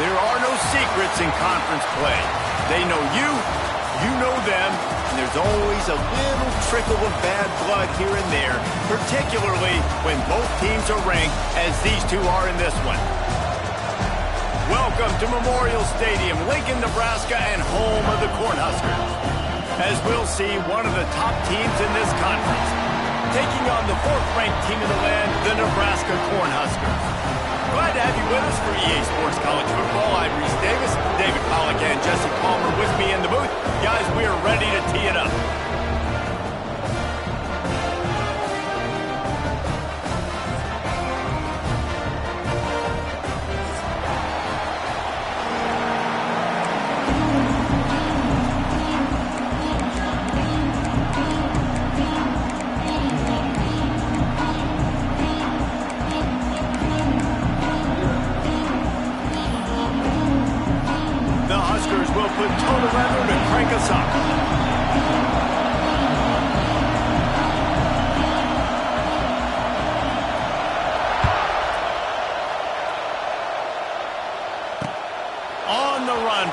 There are no secrets in conference play. They know you, you know them, and there's always a little trickle of bad blood here and there, particularly when both teams are ranked as these two are in this one. Welcome to Memorial Stadium, Lincoln, Nebraska, and home of the Cornhuskers. As we'll see, one of the top teams in this conference, taking on the fourth-ranked team in the land, the Nebraska Cornhuskers. Glad to have you with us for EA Sports College Football. I'm Reese Davis, David Pollack, and Jesse Palmer with me in the booth. Guys, we are ready to tee it up.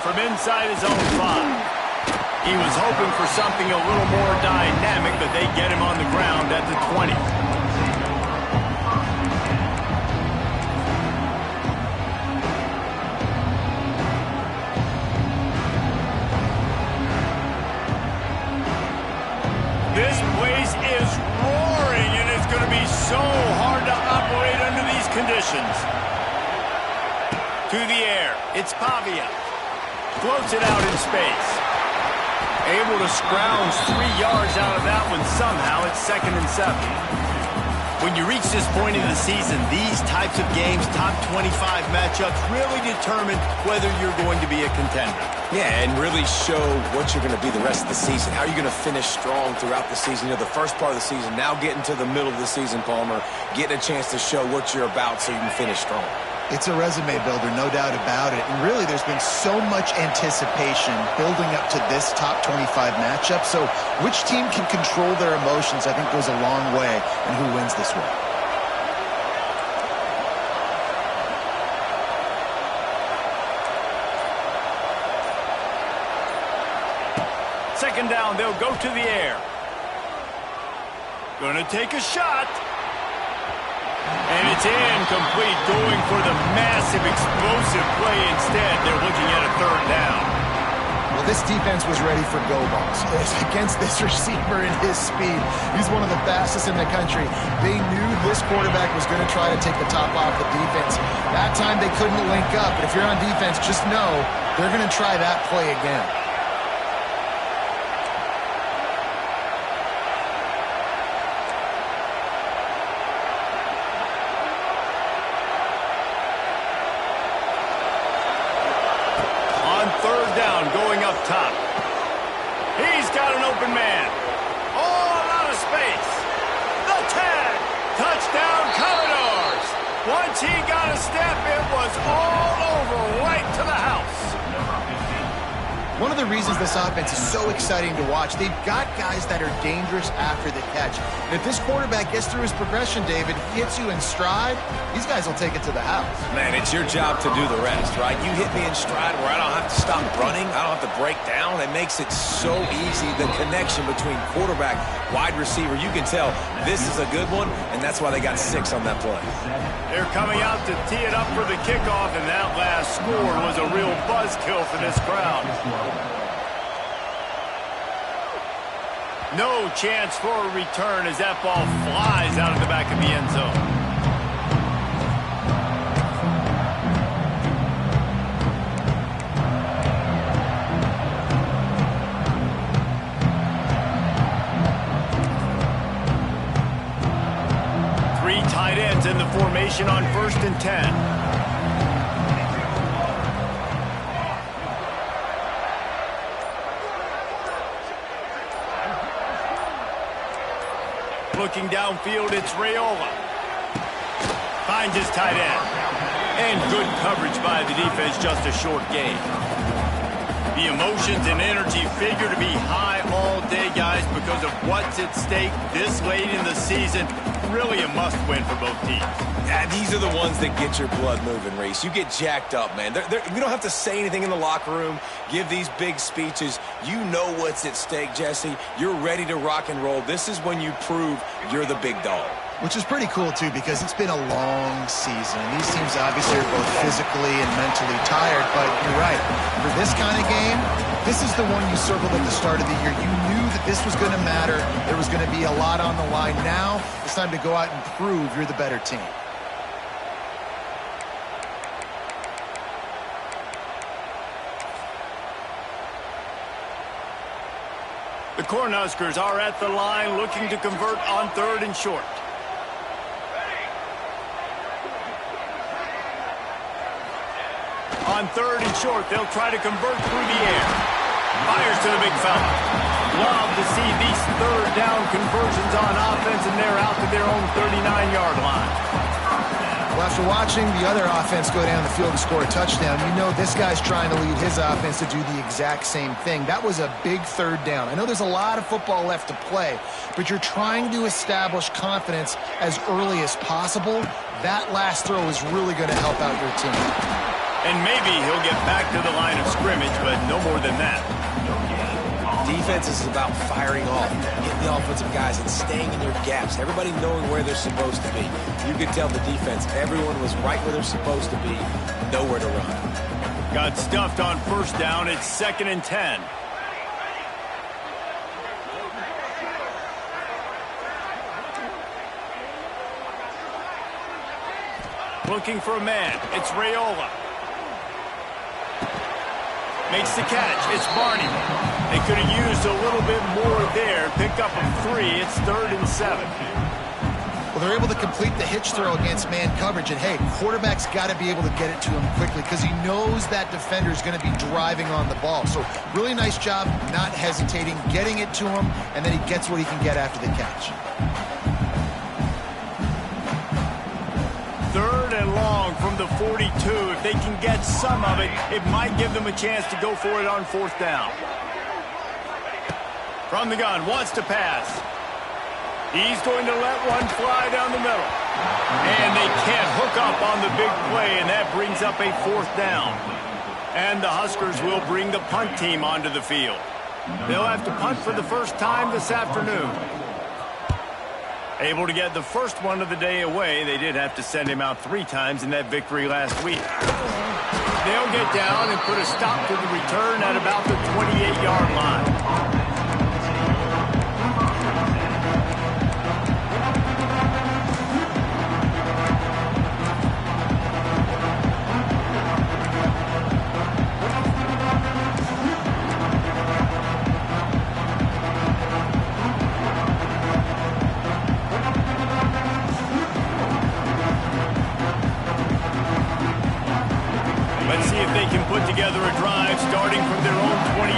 From inside his own 5. He was hoping for something a little more dynamic, but they get him on the ground at the 20. This place is roaring, and it's going to be so hard to operate under these conditions. To the air, it's Pavia. Floats it out in space. Able to scrounge 3 yards out of that one somehow. It's 2nd and 7. When you reach this point in the season, these types of games, top 25 matchups, really determine whether you're going to be a contender. Yeah, and really show what you're going to be the rest of the season. How are you going to finish strong throughout the season? You know, the first part of the season, now getting to the middle of the season, Palmer, getting a chance to show what you're about so you can finish strong. It's a resume builder, no doubt about it. And really, there's been so much anticipation building up to this top 25 matchup. So which team can control their emotions, I think, goes a long way in who wins this one. Second down, they'll go to the air. Gonna take a shot. And it's incomplete, going for the massive, explosive play instead. They're looking at a 3rd down. Well, this defense was ready for go balls. Against this receiver and his speed, he's one of the fastest in the country. They knew this quarterback was going to try to take the top off the defense. That time they couldn't link up, but if you're on defense, just know they're going to try that play again. Going up top. He's got an open man. All out of space. The tag. Touchdown Commodores. Once he got a step, it was all over right to the house. One of the reasons this offense is so exciting to watch, they've got guys that are dangerous after the catch. And if this quarterback gets through his progression, David, hits you in stride, these guys will take it to the house. Man, it's your job to do the rest, right? You hit me in stride where I don't have to stop running. I don't have to break down. It makes it so easy, the connection between quarterback, wide receiver. You can tell this is a good one, and that's why they got 6 on that play. They're coming out to tee it up for the kickoff, and that last score was a real buzzkill for this crowd. No chance for a return as that ball flies out of the back of the end zone. Three tight ends in the formation on 1st and 10. Looking downfield, it's Raiola. Finds his tight end. And good coverage by the defense, just a short gain. The emotions and energy figure to be high all day, guys, because of what's at stake this late in the season. Really a must-win for both teams. Yeah, these are the ones that get your blood moving, Reese. You get jacked up, man. We don't have to say anything in the locker room, give these big speeches. You know what's at stake, Jesse. You're ready to rock and roll. This is when you prove you're the big dog. Which is pretty cool, too, because it's been a long season. These teams obviously are both physically and mentally tired, but you're right. For this kind of game, this is the one you circled at the start of the year. You knew that this was going to matter. There was going to be a lot on the line. Now it's time to go out and prove you're the better team. The Cornhuskers are at the line looking to convert on 3rd and short. On 3rd and short, they'll try to convert through the air. Fires to the big fella. Love to see these 3rd down conversions on offense, and they're out to their own 39-yard line. Well, after watching the other offense go down the field and score a touchdown, you know this guy's trying to lead his offense to do the exact same thing. That was a big 3rd down. I know there's a lot of football left to play, but you're trying to establish confidence as early as possible. That last throw is really going to help out your team. And maybe he'll get back to the line of scrimmage, but no more than that. Defense is about firing off, hitting the offensive guys and staying in your gaps. Everybody knowing where they're supposed to be. You could tell the defense, everyone was right where they're supposed to be, nowhere to run. Got stuffed on 1st down. It's 2nd and 10. Looking for a man. It's Raiola. Makes the catch. It's Barney. They could have used a little bit more there. Pick up a 3. It's 3rd and 7. Well, they're able to complete the hitch throw against man coverage. And, hey, quarterback's got to be able to get it to him quickly because he knows that defender's going to be driving on the ball. So really nice job not hesitating, getting it to him, and then he gets what he can get after the catch. 3rd and long from the 42. If they can get some of it, it might give them a chance to go for it on 4th down. From the gun, wants to pass. He's going to let one fly down the middle. And they can't hook up on the big play, and that brings up a 4th down. And the Huskers will bring the punt team onto the field. They'll have to punt for the first time this afternoon. Able to get the first one of the day away. They did have to send him out 3 times in that victory last week. They'll get down and put a stop to the return at about the 28-yard line. Put together a drive starting from their own 28.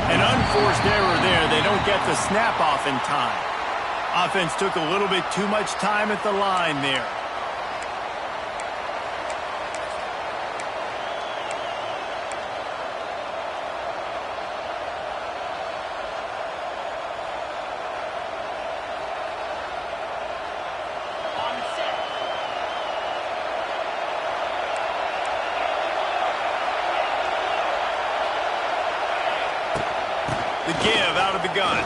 An unforced error there. They don't get the snap off in time. Offense took a little bit too much time at the line there. The give out of the gun.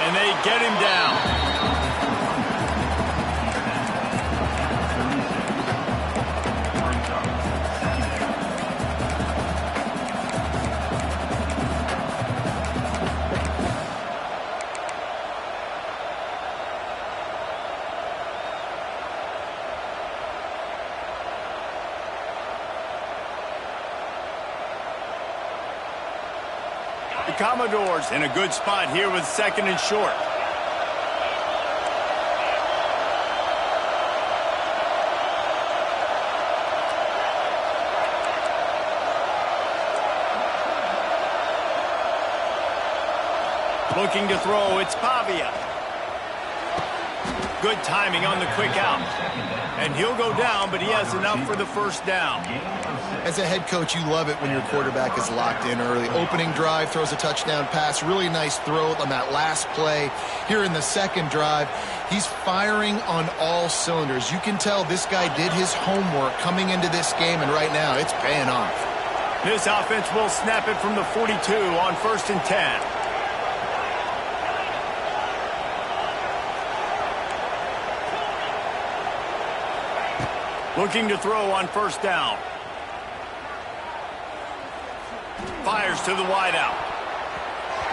And they get him down. The Commodores in a good spot here with 2nd and short. Looking to throw, it's Pavia. Good timing on the quick out. And he'll go down, but he has enough for the first down. As a head coach, you love it when your quarterback is locked in early. Opening drive, throws a touchdown pass. Really nice throw on that last play. Here in the second drive, he's firing on all cylinders. You can tell this guy did his homework coming into this game, and right now it's paying off. This offense will snap it from the 42 on 1st and 10. Looking to throw on 1st down. Fires to the wideout.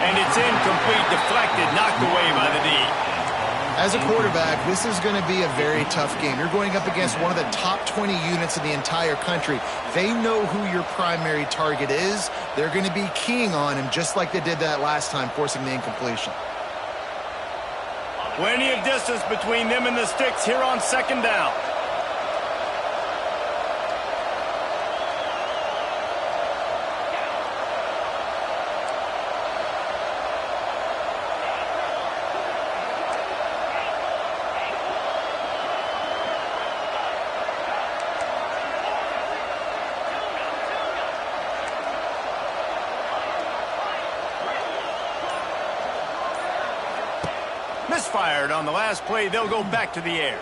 And it's incomplete, deflected, knocked away by the D. As a quarterback, this is going to be a very tough game. You're going up against one of the top 20 units in the entire country. They know who your primary target is. They're going to be keying on him just like they did that last time, forcing the incompletion. Plenty of distance between them and the sticks here on 2nd down. Misfired on the last play. They'll go back to the air.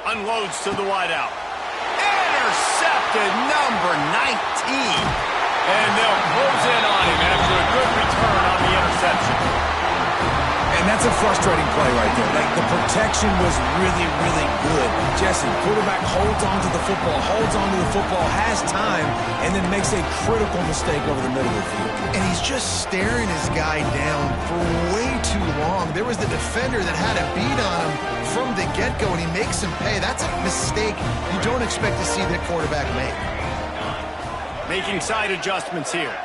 Unloads to the wideout. Intercepted, number 19. And they'll close in on him after a good return on the interception. And that's a frustrating play right there. Like, the protection was really, really good. Jesse, quarterback holds on to the football, has time, and then makes a critical mistake over the middle of the field. And he's just staring his guy down for way too long. There was the defender that had a beat on him from the get-go, and he makes him pay. That's a mistake you don't expect to see the quarterback make. Making side adjustments here.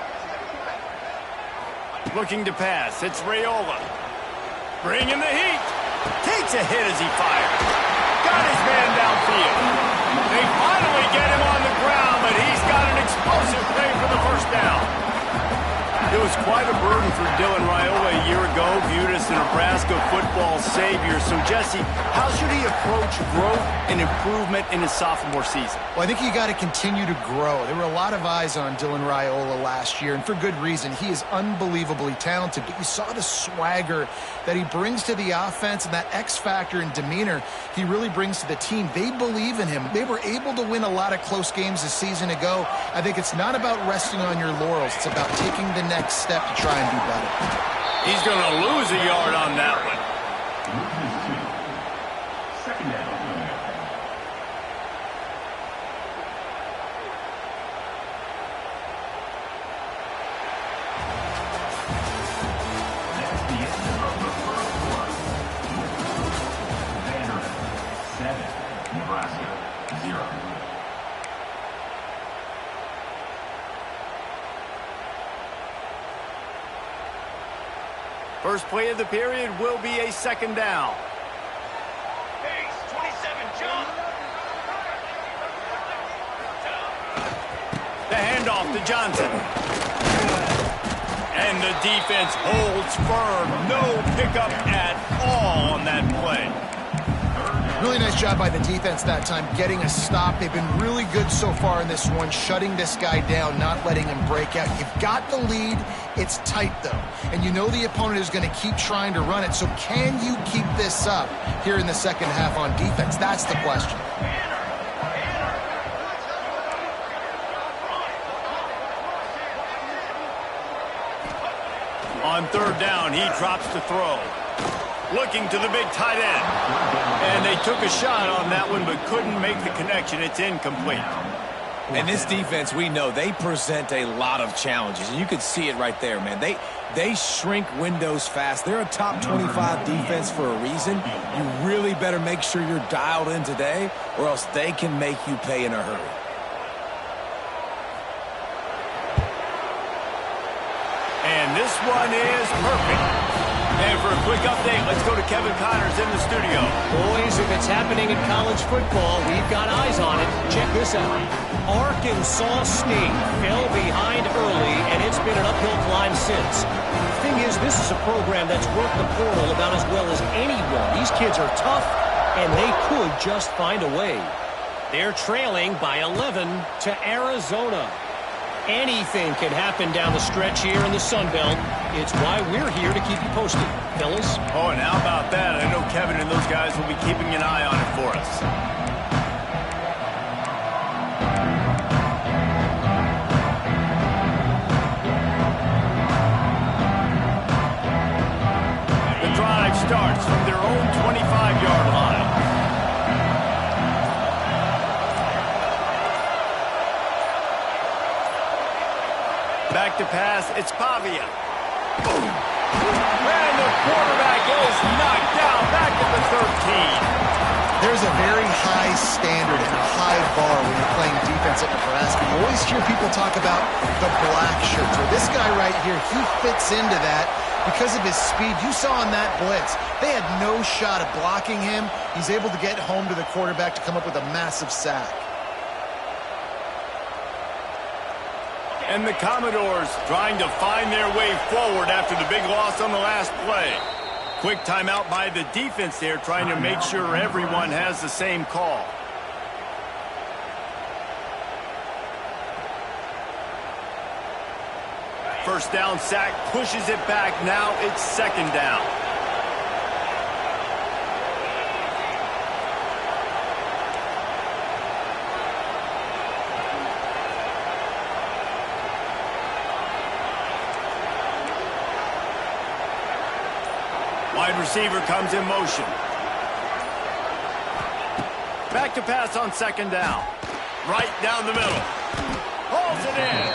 Looking to pass. It's Raiola. Bringing the heat. Takes a hit as he fires. Got his man downfield. They finally get him on the ground, but he's got an explosive play for the first down. It was quite a burden for Dylan Raiola a year ago, viewed as the Nebraska football savior. So, Jesse, how should he approach growth and improvement in his sophomore season? Well, I think you got to continue to grow. There were a lot of eyes on Dylan Raiola last year, and for good reason. He is unbelievably talented, but you saw the swagger that he brings to the offense and that X factor and demeanor he really brings to the team. They believe in him. They were able to win a lot of close games a season ago. I think it's not about resting on your laurels. It's about taking the next step to try and do better. He's going to lose a yard on that one. Second down. That's the end of the first quarter. Vandy 7, Nebraska 0. First play of the period will be a 2nd down. Pace 27, jump. The handoff to Johnson. And the defense holds firm. No pickup at all on that play. Really nice job by the defense that time, getting a stop. They've been really good so far in this one, shutting this guy down, not letting him break out. You've got the lead. It's tight, though. And you know the opponent is going to keep trying to run it. So can you keep this up here in the second half on defense? That's the question. On 3rd down, he drops to throw. Looking to the big tight end. And they took a shot on that one, but couldn't make the connection. It's incomplete. And this defense, we know, they present a lot of challenges. And you could see it right there, man. They shrink windows fast. They're a top 25 defense for a reason. You really better make sure you're dialed in today, or else they can make you pay in a hurry. And this one is perfect. And for a quick update, let's go to Kevin Connors in the studio. Boys, if it's happening in college football, we've got eyes on it. Check this out. Arkansas State fell behind early, and it's been an uphill climb since. Thing is, this is a program that's worked the portal about as well as anyone. These kids are tough, and they could just find a way. They're trailing by 11 to Arizona. Anything can happen down the stretch here in the Sun Belt. It's why we're here to keep you posted, fellas. Oh, and how about that? I know Kevin and those guys will be keeping an eye on it for us. The drive starts from their own 25-yard line. Back to pass, it's Pavia. And the quarterback is knocked down back at the 13. There's a very high standard and a high bar when you're playing defense at Nebraska. You always hear people talk about the black shirts. Well, this guy right here, he fits into that because of his speed. You saw on that blitz, they had no shot at blocking him. He's able to get home to the quarterback to come up with a massive sack. And the Commodores trying to find their way forward after the big loss on the last play. Quick timeout by the defense there, trying to make sure everyone has the same call. First down sack, pushes it back. Now it's second down. Wide receiver comes in motion. Back to pass on second down. Right down the middle. Hauls it in.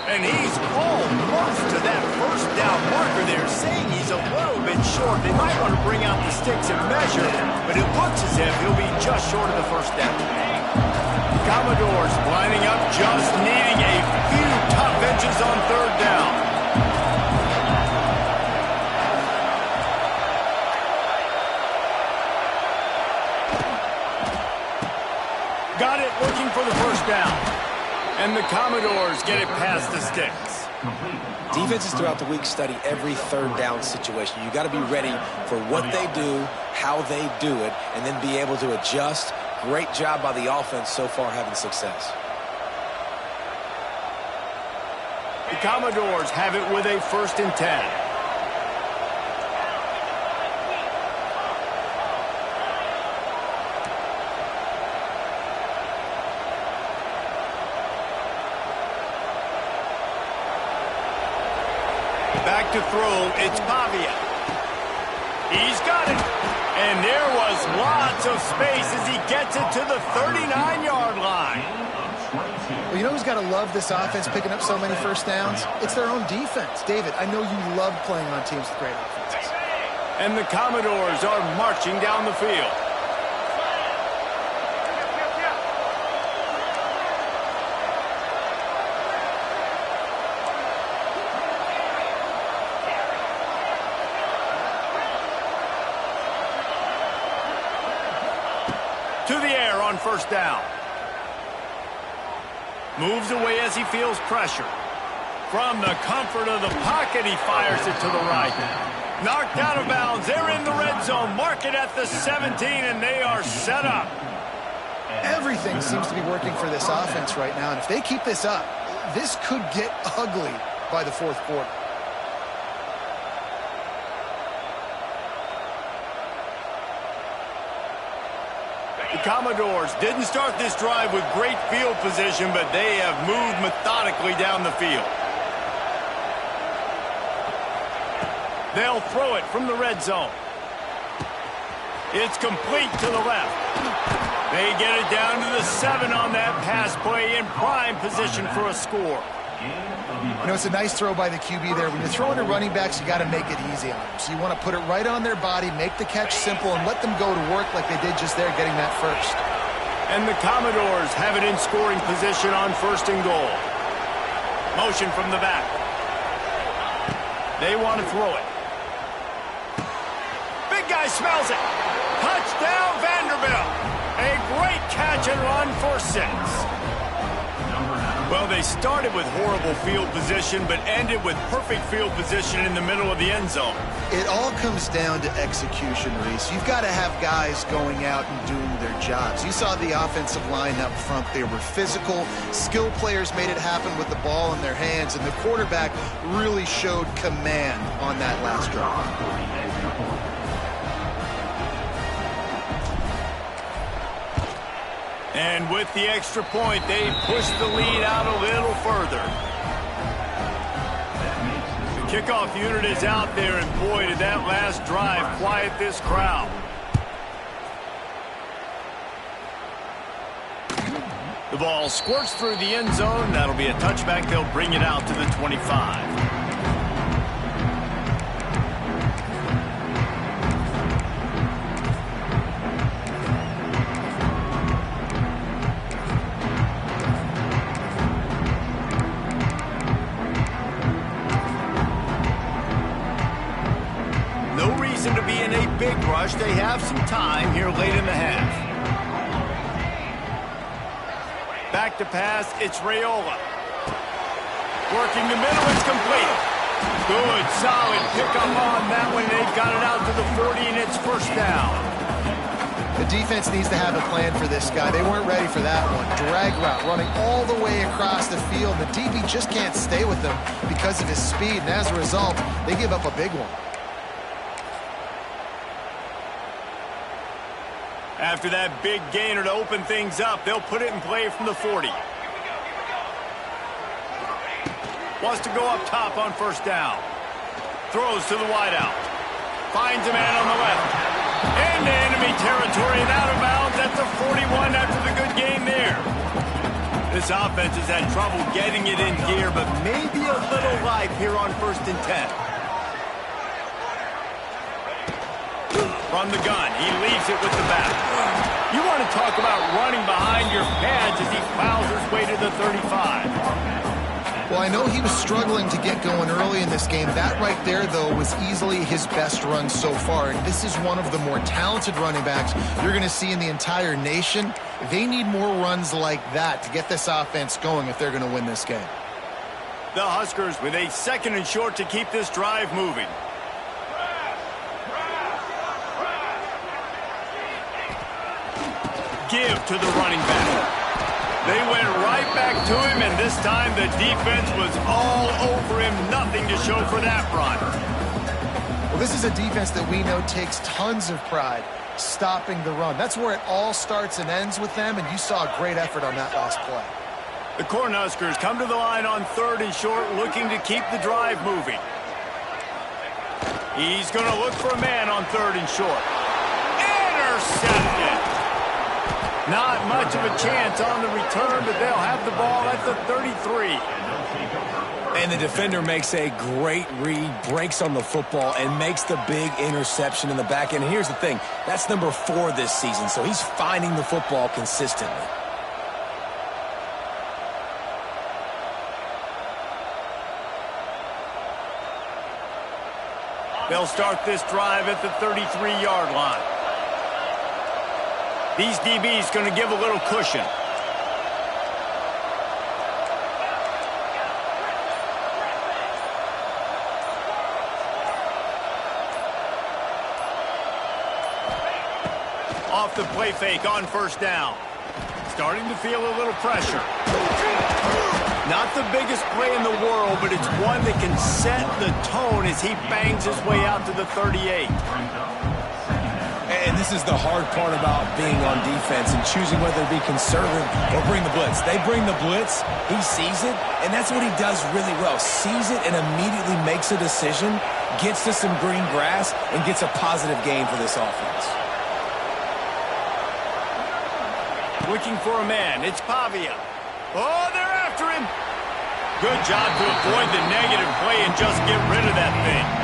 And he's almost to that first down marker there, saying he's a little bit short. They might want to bring out the sticks and measure, but it looks as if he'll be just short of the first down. Commodores lining up, just needing a few tough inches on third down. Got it, looking for the first down. And the Commodores get it past the sticks. Defenses throughout the week study every third down situation. You got to be ready for what they do, how they do it, and then be able to adjust. Great job by the offense so far having success. The Commodores have it with a 1st and 10. Back to throw, it's Pavia. He's got it. And there was lots of space as he gets it to the 39-yard line. Well, you know who's got to love this offense picking up so many first downs? It's their own defense. David, I know you love playing on teams with great offenses. And the Commodores are marching down the field. To the air on first down. Moves away as he feels pressure. From the comfort of the pocket, he fires it to the right. Knocked out of bounds. They're in the red zone. Mark it at the 17, and they are set up. Everything seems to be working for this offense right now, and if they keep this up, this could get ugly by the fourth quarter. The Commodores didn't start this drive with great field position, but they have moved methodically down the field. They'll throw it from the red zone. It's complete to the left. They get it down to the 7 on that pass play in prime position for a score. You know, it's a nice throw by the QB there. When you're throwing to running backs, you got to make it easy on them. So you want to put it right on their body, make the catch simple, and let them go to work like they did just there, getting that first. And the Commodores have it in scoring position on 1st and goal. Motion from the back. They want to throw it. Big guy smells it. Touchdown, Vanderbilt. A great catch and run for 6. Well, they started with horrible field position, but ended with perfect field position in the middle of the end zone. It all comes down to execution, Reese. You've got to have guys going out and doing their jobs. You saw the offensive line up front. They were physical. Skilled players made it happen with the ball in their hands, and the quarterback really showed command on that last drive. And with the extra point, they push the lead out a little further. The kickoff unit is out there, and boy, did that last drive quiet this crowd. The ball squirts through the end zone. That'll be a touchback. They'll bring it out to the 25. To be in a big rush. They have some time here late in the half. Back to pass, it's Raiola. Working the middle, it's complete. Good, solid pickup on that one. They've got it out to the 40, and it's first down. The defense needs to have a plan for this guy. They weren't ready for that one. Drag route, running all the way across the field. The DB just can't stay with him because of his speed, and as a result, they give up a big one. After that big gainer to open things up, they'll put it in play from the 40. Wants to go up top on first down. Throws to the wideout. Finds a man on the left. Into enemy territory and out of bounds at the 41 after the good game there. This offense has had trouble getting it in gear, but maybe a little life here on 1st and 10. From the gun, he leaves it with the back. You want to talk about running behind your pads as he plows his way to the 35. Well, I know he was struggling to get going early in this game. That right there, though, was easily his best run so far. And this is one of the more talented running backs you're going to see in the entire nation. They need more runs like that to get this offense going if they're going to win this game. The Huskers with a 2nd and short to keep this drive moving. Give to the running back. They went right back to him, and this time the defense was all over him. Nothing to show for that run. Well, this is a defense that we know takes tons of pride stopping the run. That's where it all starts and ends with them, and you saw a great effort on that last play. The Cornhuskers come to the line on 3rd and short, looking to keep the drive moving. He's going to look for a man on 3rd and short. Intercepted. Not much of a chance on the return, but they'll have the ball at the 33. And the defender makes a great read, breaks on the football, and makes the big interception in the back end. And here's the thing, that's number 4 this season, so he's finding the football consistently. They'll start this drive at the 33-yard line. These DBs going to give a little cushion. Off the play fake on first down. Starting to feel a little pressure. Not the biggest play in the world, but it's one that can set the tone as he bangs his way out to the 38. And this is the hard part about being on defense and choosing whether to be conservative or bring the blitz. They bring the blitz, he sees it, and that's what he does really well. Sees it and immediately makes a decision, gets to some green grass, and gets a positive gain for this offense. Looking for a man. It's Pavia. Oh, they're after him. Good job to avoid the negative play and just get rid of that thing.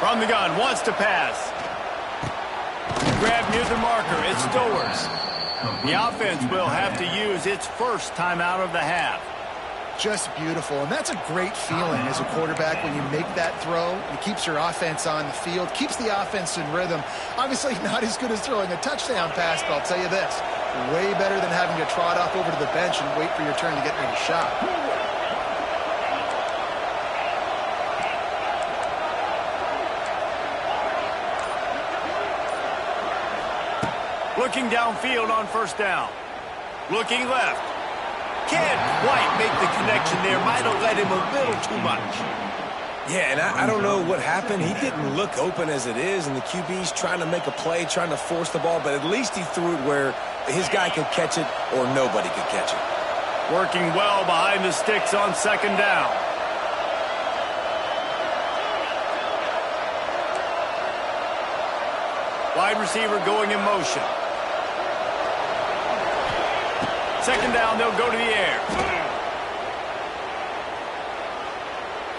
From the gun, wants to pass. Grab near the marker, it's Stowers. The offense will have to use its first timeout of the half. Just beautiful, and that's a great feeling as a quarterback when you make that throw. It keeps your offense on the field, keeps the offense in rhythm. Obviously not as good as throwing a touchdown pass, but I'll tell you this, way better than having to trot off over to the bench and wait for your turn to get maybe shot. Looking downfield on first down. Looking left. Can't quite make the connection there. Might have let him a little too much. Yeah, and I don't know what happened. He didn't look open as it is, and the QB's trying to make a play, trying to force the ball, but at least he threw it where his guy could catch it or nobody could catch it. Working well behind the sticks on second down. Wide receiver going in motion. Second down, they'll go to the air.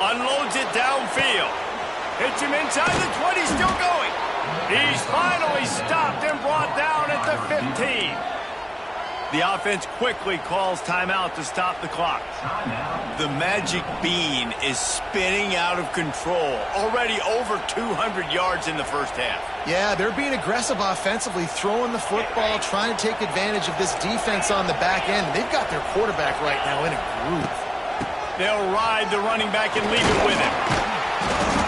Unloads it downfield. Hits him inside the 20, still going. He's finally stopped and brought down at the 15. The offense quickly calls timeout to stop the clock. The magic bean is spinning out of control. Already over 200 yards in the first half. Yeah, they're being aggressive offensively, throwing the football, trying to take advantage of this defense on the back end. They've got their quarterback right now in a groove. They'll ride the running back and leave it with him.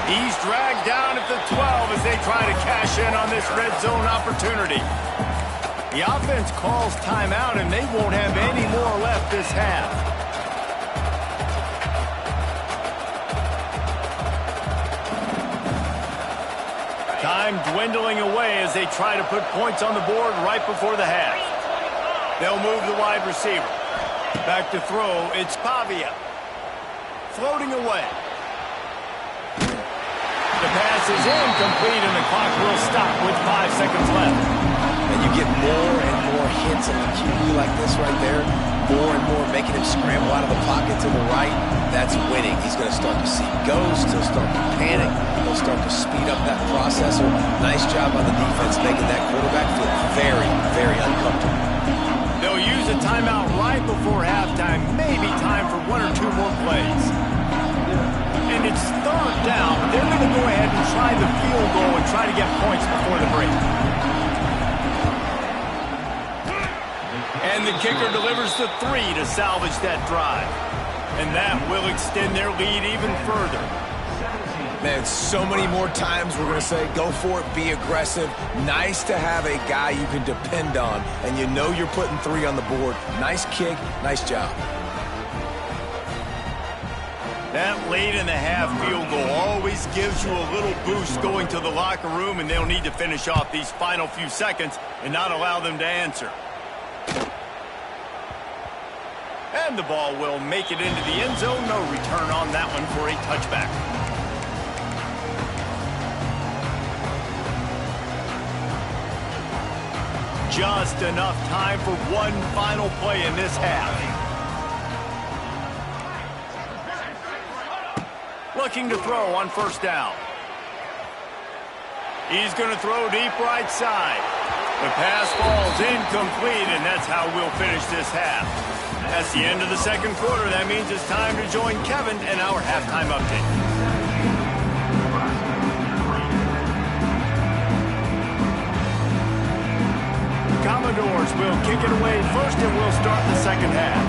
He's dragged down at the 12 as they try to cash in on this red zone opportunity. The offense calls timeout, and they won't have any more left this half. Time dwindling away as they try to put points on the board right before the half. They'll move the wide receiver. Back to throw, it's Pavia. Floating away. The pass is incomplete, and the clock will stop with 5 seconds left. And you get more and more hits on the QB like this right there. More and more making him scramble out of the pocket to the right. That's winning. He's going to start to see ghosts. He'll start to panic. He'll start to speed up that process. So nice job on the defense making that quarterback feel very, very uncomfortable. They'll use a timeout right before halftime. Maybe time for 1 or 2 more plays. And it's third down. They're going to go ahead and try the field goal and try to get points before the break. And the kicker delivers the 3 to salvage that drive. And that will extend their lead even further. Man, so many more times we're going to say, go for it, be aggressive. Nice to have a guy you can depend on, and you know you're putting 3 on the board. Nice kick, nice job. That late in the half field goal always gives you a little boost going to the locker room, and they'll need to finish off these final few seconds and not allow them to answer. And the ball will make it into the end zone. No return on that one for a touchback. Just enough time for one final play in this half. Looking to throw on first down. He's going to throw deep right side. The pass falls incomplete, and that's how we'll finish this half. That's the end of the second quarter. That means it's time to join Kevin and our halftime update. Commodores will kick it away first, and we'll start the second half.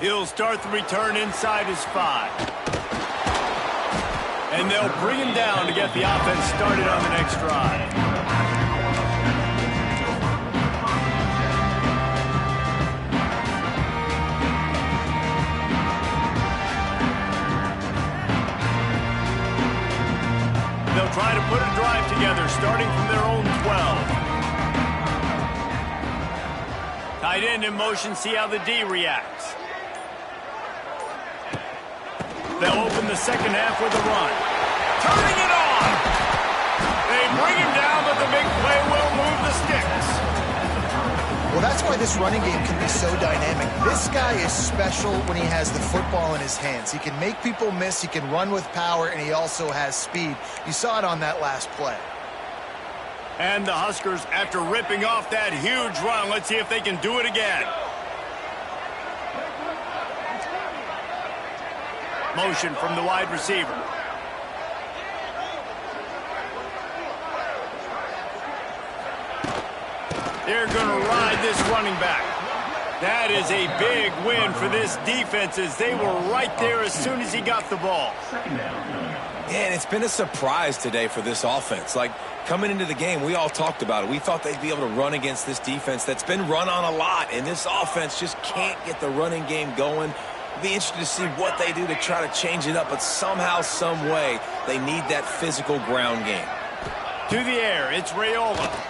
He'll start the return inside his 5. And they'll bring him down to get the offense started on the next drive. They'll try to put a drive together, starting from their own 12. Tight end in motion, see how the D reacts. They'll open the second half with a run. Turning it on! They bring him down, but the big play will sticks. Well, that's why this running game can be so dynamic. This guy is special when he has the football in his hands. He can make people miss, he can run with power, and he also has speed. You saw it on that last play. And the Huskers, after ripping off that huge run, let's see if they can do it again. Motion from the wide receiver. They're going to ride this running back. That is a big win for this defense as they were right there as soon as he got the ball. And it's been a surprise today for this offense. Like, coming into the game, we all talked about it. We thought they'd be able to run against this defense that's been run on a lot, and this offense just can't get the running game going. It'll be interesting to see what they do to try to change it up, but somehow, some way, they need that physical ground game. To the air, it's Raiola.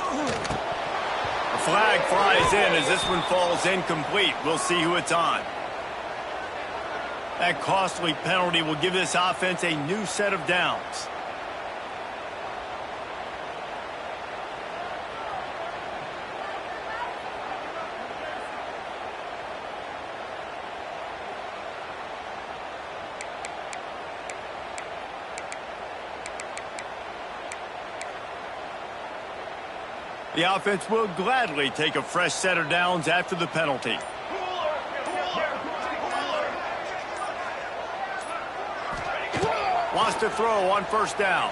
A flag flies in as this one falls incomplete. We'll see who it's on. That costly penalty will give this offense a new set of downs. The offense will gladly take a fresh set of downs after the penalty. Wants to throw on first down.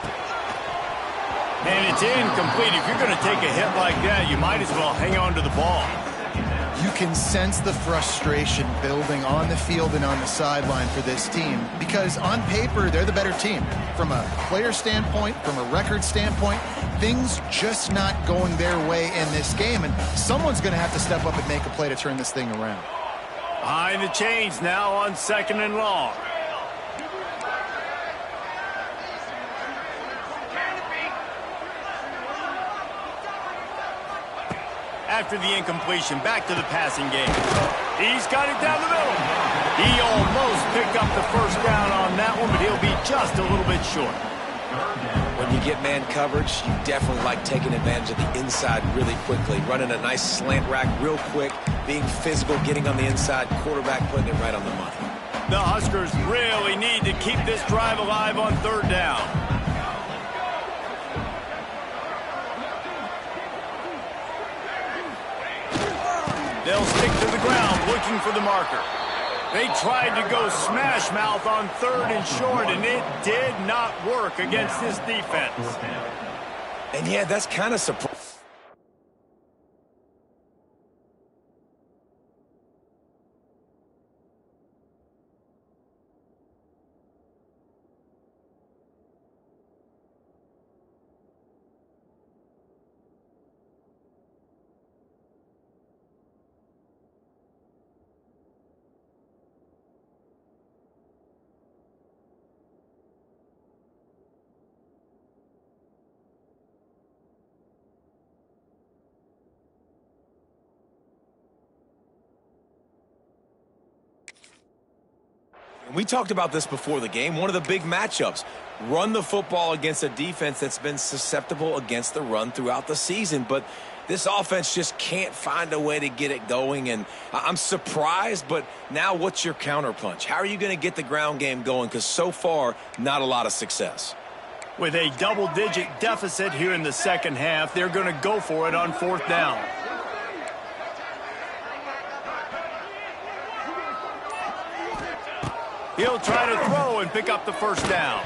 And it's incomplete. If you're going to take a hit like that, you might as well hang on to the ball. You can sense the frustration building on the field and on the sideline for this team because on paper, they're the better team. From a player standpoint, from a record standpoint, things just not going their way in this game, and someone's going to have to step up and make a play to turn this thing around. Behind the chains now on 2nd and long. After the incompletion, back to the passing game. He's got it down the middle. He almost picked up the first down on that one, but he'll be just a little bit short. When you get man coverage, you definitely like taking advantage of the inside really quickly, running a nice slant rack real quick, being physical, getting on the inside, quarterback putting it right on the money. The Huskers really need to keep this drive alive on 3rd down. They'll stick to the ground looking for the marker. They tried to go smash mouth on 3rd and short, and it did not work against this defense. And yeah, that's kind of surprising. We talked about this before the game. One of the big matchups. Run the football against a defense that's been susceptible against the run throughout the season. But this offense just can't find a way to get it going. And I'm surprised, but now what's your counterpunch? How are you going to get the ground game going? Because so far, not a lot of success. With a double-digit deficit here in the second half, they're going to go for it on 4th down. He'll try to throw and pick up the first down.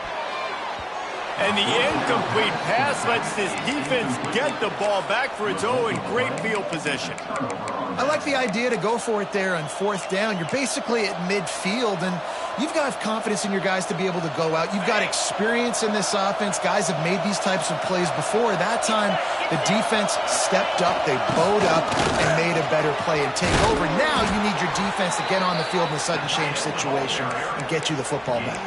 And the incomplete pass lets this defense get the ball back for its own great field position. I like the idea to go for it there on 4th down. You're basically at midfield, and you've got confidence in your guys to be able to go out. You've got experience in this offense. Guys have made these types of plays before. That time, the defense stepped up, they bowed up, and made a better play and take over. Now you need your defense to get on the field in a sudden change situation and get you the football back.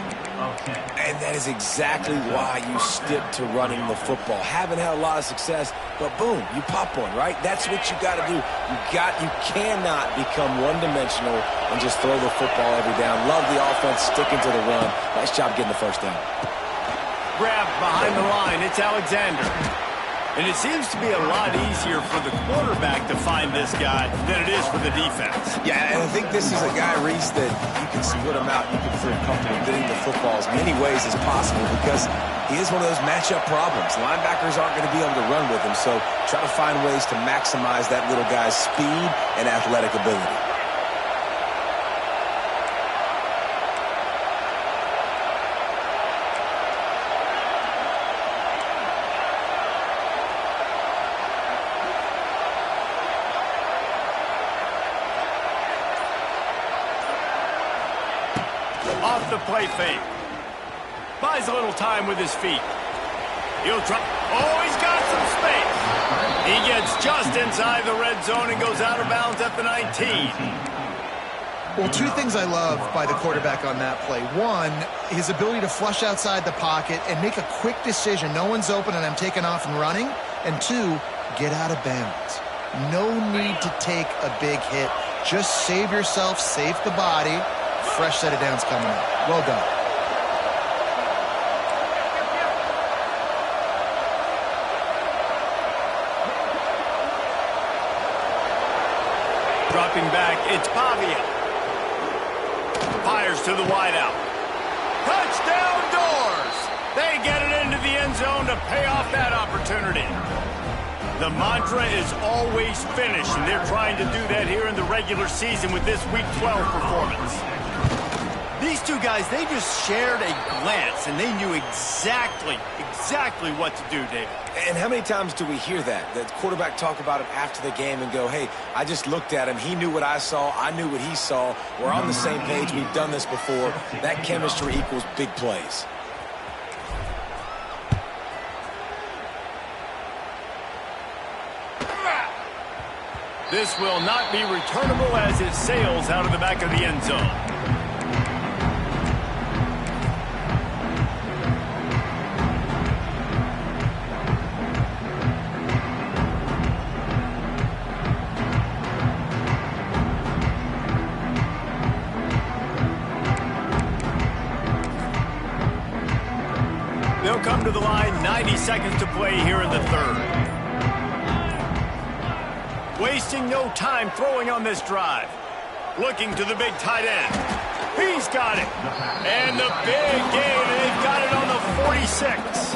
And that is exactly why you stick to running the football. Haven't had a lot of success, but boom, you pop one, right? That's what you got to do. You cannot become one-dimensional and just throw the football every down. Love the offense sticking to the run. Nice job getting the first down. Grab behind the line. It's Alexander. And it seems to be a lot easier for the quarterback to find this guy than it is for the defense. Yeah, and I think this is a guy, Reese, that you can split him out. You can feel comfortable getting the football as many ways as possible because he is one of those matchup problems. Linebackers aren't going to be able to run with him, so try to find ways to maximize that little guy's speed and athletic ability. Off the play fake. Buys a little time with his feet. He'll try. Oh, he's got some space. He gets just inside the red zone and goes out of bounds at the 19. Well, two things I love by the quarterback on that play. One, his ability to flush outside the pocket and make a quick decision. No one's open and I'm taking off and running. And two, get out of bounds. No need to take a big hit. Just save yourself, save the body. Fresh set of downs coming up. Well done. Dropping back, it's Pavia. Fires to the wideout. Touchdown Doors! They get it into the end zone to pay off that opportunity. The mantra is always finish, and they're trying to do that here in the regular season with this Week 12 performance. These two guys, they just shared a glance, and they knew exactly what to do, David. And how many times do we hear that? The quarterback talk about it after the game and go, hey, I just looked at him. He knew what I saw. I knew what he saw. We're on the same page. We've done this before. That chemistry equals big plays. This will not be returnable as it sails out of the back of the end zone. They'll come to the line, 90 seconds to play here in the third. Wasting no time throwing on this drive. Looking to the big tight end. He's got it. And the big gain, and they've got it on the 46.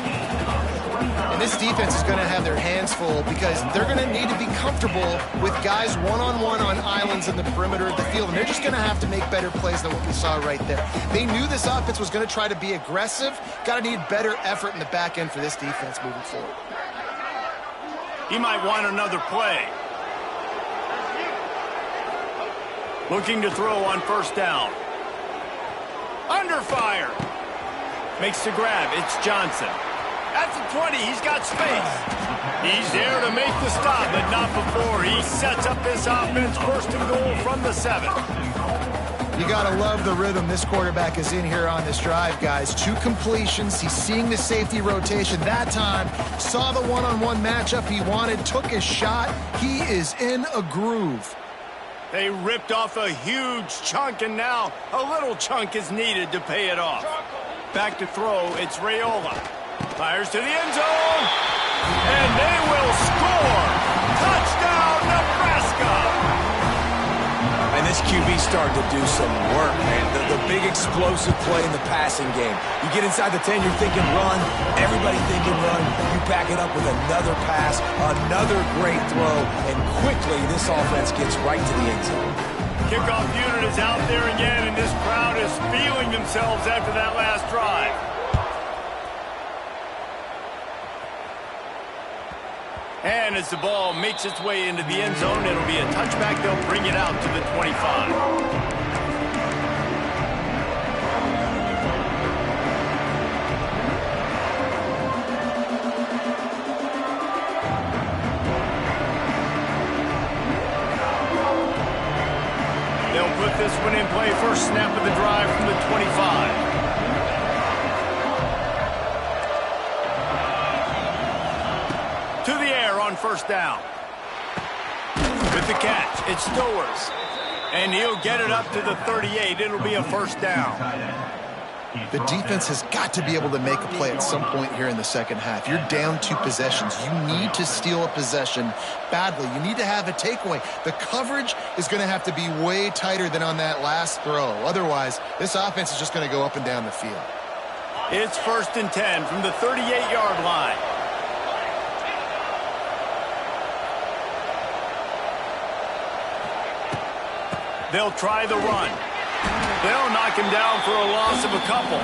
And this defense is going to have their hands full because they're going to need to be comfortable with guys one-on-one on islands in the perimeter of the field. And they're just going to have to make better plays than what we saw right there. They knew this offense was going to try to be aggressive. Got to need better effort in the back end for this defense moving forward. He might want another play. Looking to throw on first down. Under fire. Makes the grab. It's Johnson. At the 20, he's got space. He's there to make the stop, but not before. He sets up this offense first and goal from the 7. You got to love the rhythm this quarterback is in here on this drive, guys. 2 completions. He's seeing the safety rotation. That time, saw the one-on-one matchup he wanted, took his shot. He is in a groove. They ripped off a huge chunk, and now a little chunk is needed to pay it off. Back to throw, it's Raiola. Fires to the end zone, and they will score. Touchdown, Nebraska. And this QB started to do some work, man. The big explosive play in the passing game. You get inside the 10, you're thinking run. Everybody thinking run. You back it up with another pass, another great throw, and quickly this offense gets right to the end zone. Kickoff unit is out there again, and this crowd is feeling themselves after that last drive. And as the ball makes its way into the end zone, it'll be a touchback. They'll bring it out to the 25. They'll put this one in play. First snap of the drive from the 25. To the air on first down. With the catch, it's Stowers. And he'll get it up to the 38. It'll be a first down. The defense has got to be able to make a play at some point here in the second half. You're down 2 possessions. You need to steal a possession badly. You need to have a takeaway. The coverage is going to have to be way tighter than on that last throw. Otherwise, this offense is just going to go up and down the field. It's 1st and 10 from the 38-yard line. They'll try the run. They'll knock him down for a loss of a couple.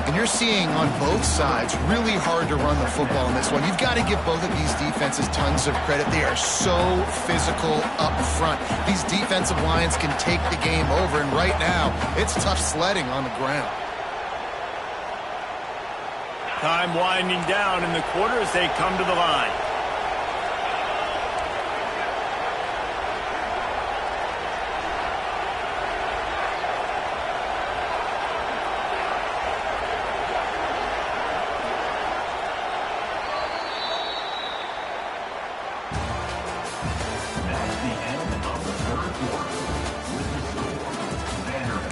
And you're seeing on both sides really hard to run the football in this one. You've got to give both of these defenses tons of credit. They are so physical up front. These defensive lines can take the game over, and right now, it's tough sledding on the ground. Time winding down in the quarter as they come to the line. That's the end of the third quarter. With the score, Vandy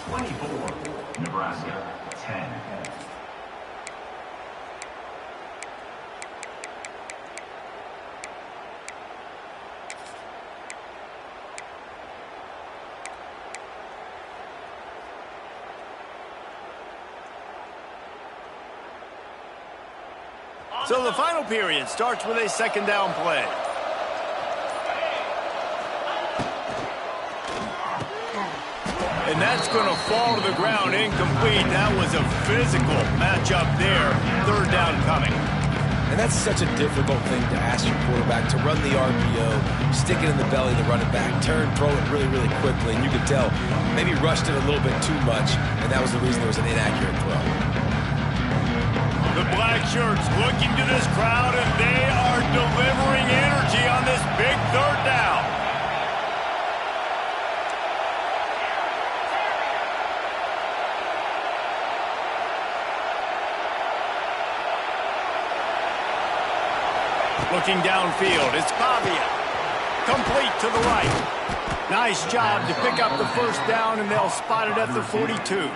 24, Nebraska 10. So the final period starts with a second down play. And that's going to fall to the ground incomplete. That was a physical matchup there. Third down coming. And that's such a difficult thing to ask your quarterback, to run the RPO, stick it in the belly of the running back, turn, throw it really, really quickly. And you could tell maybe rushed it a little bit too much, and that was the reason there was an inaccurate throw. The black shirts looking to this crowd, and they are delivering energy on this big third down. Looking downfield, it's Pavia. Complete to the right. Nice job to pick up the first down, and they'll spot it at the 42.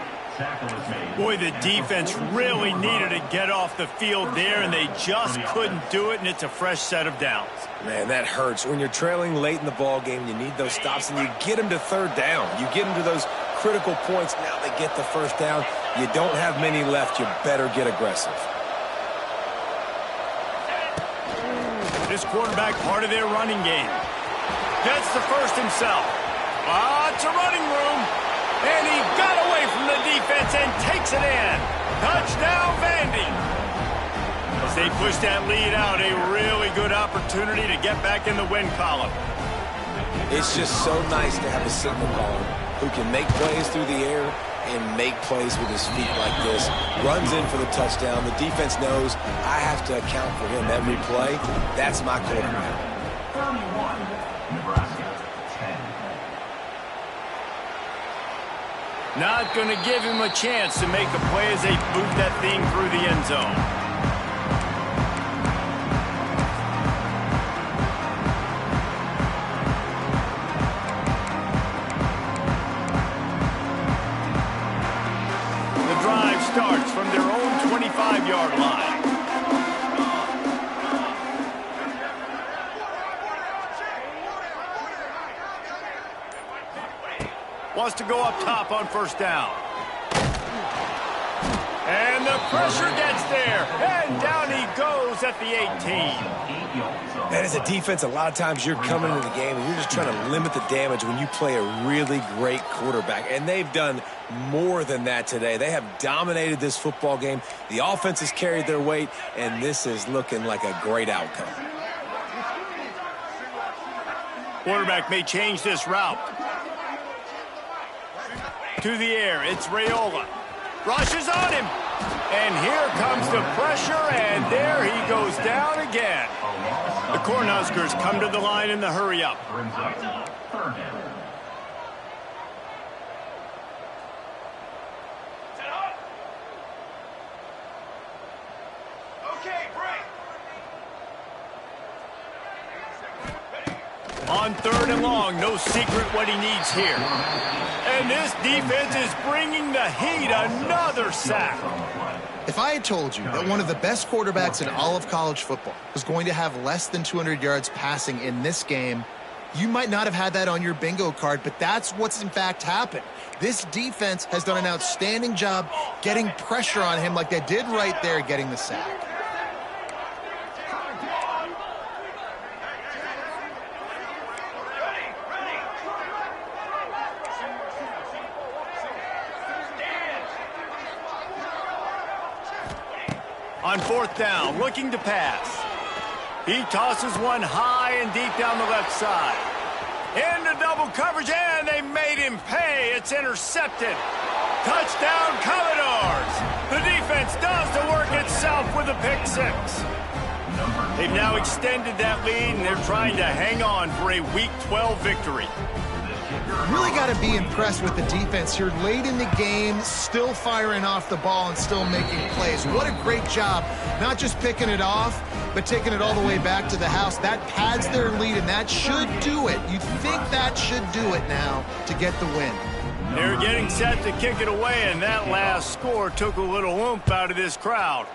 Boy, the defense really needed to get off the field there, and they just couldn't do it, and it's a fresh set of downs. Man, that hurts. When you're trailing late in the ball game, you need those stops, and you get them to third down. You get them to those critical points. Now they get the first down. You don't have many left. You better get aggressive. This quarterback, part of their running game. Gets the first himself. It's a running room. And he got away from the defense and takes it in. Touchdown, Vandy. As they push that lead out, a really good opportunity to get back in the win column. It's just so nice to have a signal caller who can make plays through the air and make plays with his feet like this. Runs in for the touchdown. The defense knows I have to account for him every play. That's my quarterback. 31, Nebraska 10. Not going to give him a chance to make a play as they boot that thing through the end zone. The drive starts from their own 25-yard line. Wants to go up top on first down. And the pressure gets there. And down he goes at the 18. And as a defense, a lot of times you're coming into the game and you're just trying to limit the damage when you play a really great quarterback. And they've done more than that today. They have dominated this football game. The offense has carried their weight, and this is looking like a great outcome. Quarterback may change this route. To the air, it's Raiola. Rushes on him. And here comes the pressure, and there he goes down again. The Cornhuskers come to the line in the hurry-up. Brings up third down. Okay, break. On third and long, no secret what he needs here. And this defense is bringing the heat. Another sack. If I had told you that one of the best quarterbacks in all of college football was going to have less than 200 yards passing in this game, you might not have had that on your bingo card, but that's what's in fact happened. This defense has done an outstanding job getting pressure on him like they did right there getting the sack. On fourth down, looking to pass. He tosses one high and deep down the left side. Into double coverage, and they made him pay. It's intercepted. Touchdown, Commodores. The defense does the work itself with a pick six. They've now extended that lead, and they're trying to hang on for a Week 12 victory. Really got to be impressed with the defense here. Late in the game, still firing off the ball and still making plays. What a great job. Not just picking it off, but taking it all the way back to the house. That pads their lead, and that should do it. You think that should do it now to get the win. They're getting set to kick it away, and that last score took a little oomph out of this crowd.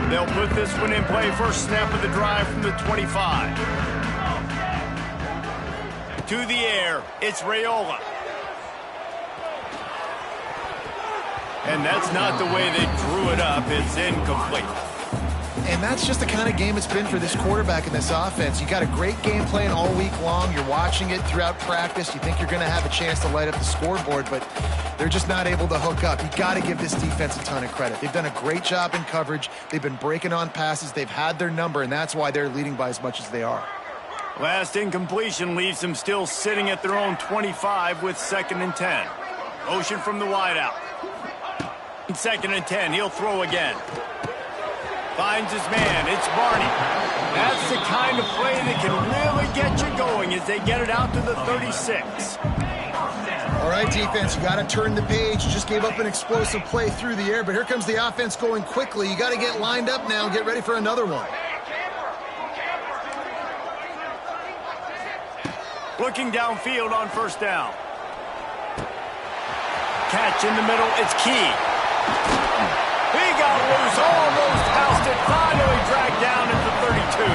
They'll put this one in play. First snap of the drive from the 25. To the air, it's Raiola. And that's not the way they drew it up. It's incomplete. And that's just the kind of game it's been for this quarterback in this offense. You got a great game plan all week long. You're watching it throughout practice. You think you're going to have a chance to light up the scoreboard, but they're just not able to hook up. You got to give this defense a ton of credit. They've done a great job in coverage. They've been breaking on passes. They've had their number, and that's why they're leading by as much as they are. Last incompletion leaves them still sitting at their own 25 with 2nd and 10. Motion from the wideout. 2nd and 10. He'll throw again. Finds his man. It's Barney. That's the kind of play that can really get you going as they get it out to the 36. All right, defense, you got to turn the page. You just gave up an explosive play through the air, but here comes the offense going quickly. You got to get lined up now and get ready for another one. Looking downfield on first down. Catch in the middle. It's Key. He got loose, almost housed it, finally dragged down at the 32.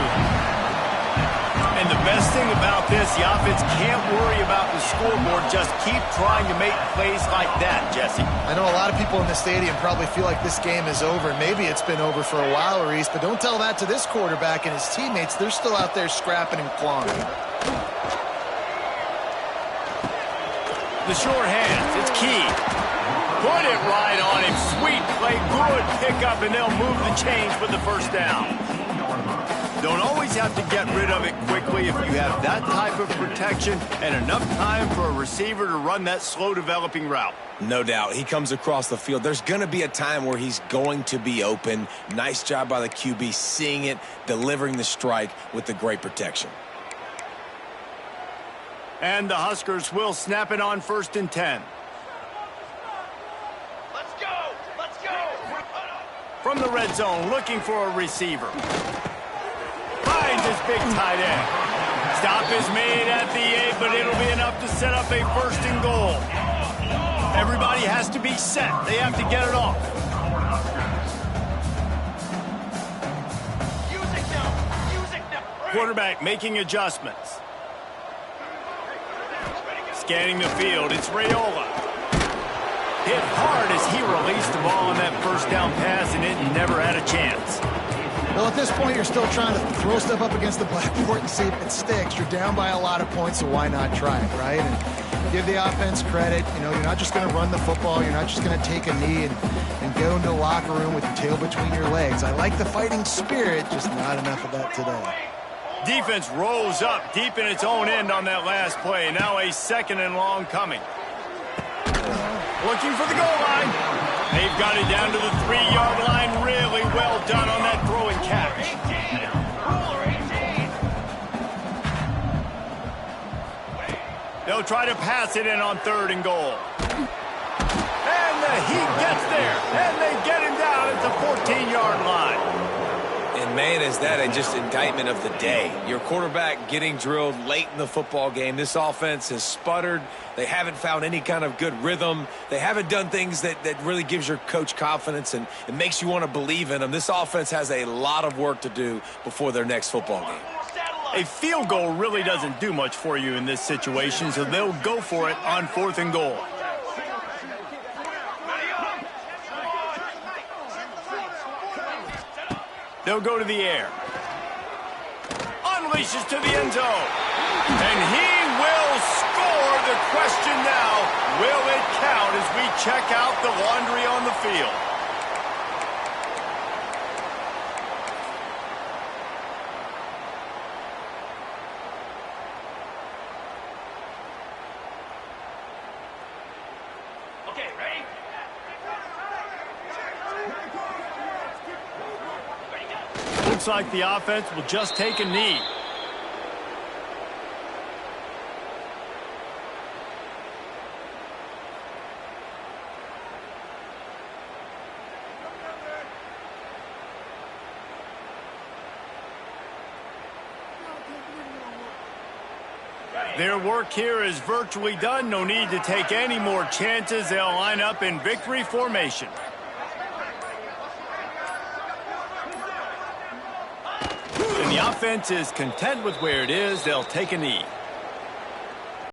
And the best thing about this, the offense can't worry about the scoreboard. Just keep trying to make plays like that, Jesse. I know a lot of people in the stadium probably feel like this game is over. Maybe it's been over for a while, Reese, but don't tell that to this quarterback and his teammates. They're still out there scrapping and clawing. The short hands, it's Key. Put it right on him. Sweet play, good pickup, and they'll move the chains with the first down. Don't always have to get rid of it quickly if you have that type of protection and enough time for a receiver to run that slow-developing route. No doubt. He comes across the field. There's going to be a time where he's going to be open. Nice job by the QB seeing it, delivering the strike with the great protection. And the Huskers will snap it on 1st and 10. Let's go! Let's go! From the red zone, looking for a receiver. Finds his big tight end. Stop is made at the 8, but it'll be enough to set up a 1st and goal. Everybody has to be set. They have to get it off. Music now! Quarterback making adjustments. Scanning the field, it's Raiola. Hit hard as he released the ball on that first down pass, and it never had a chance. Well, at this point, you're still trying to throw stuff up against the blackboard and see if it sticks. You're down by a lot of points, so why not try it, right? And give the offense credit. You know, you're not just going to run the football. You're not just going to take a knee and go into the locker room with your tail between your legs. I like the fighting spirit, just not enough of that today. Defense rolls up deep in its own end on that last play. Now a 2nd and long coming. Looking for the goal line. They've got it down to the 3-yard line. Really well done on that throw and catch. 18. Ruler 18. They'll try to pass it in on 3rd and goal. And the Heat gets there. And they get him down at the 14-yard line. And, man, is that just indictment of the day. Your quarterback getting drilled late in the football game. This offense has sputtered. They haven't found any kind of good rhythm. They haven't done things that really gives your coach confidence and it makes you want to believe in them. This offense has a lot of work to do before their next football game. A field goal really doesn't do much for you in this situation, so they'll go for it on 4th and goal. They'll go to the air. Unleashes to the end zone. And he will score. The question now, will it count as we check out the laundry on the field? Okay, ready? Looks like the offense will just take a knee. Their work here is virtually done. No need to take any more chances. They'll line up in victory formation. And the offense is content with where it is. They'll take a knee.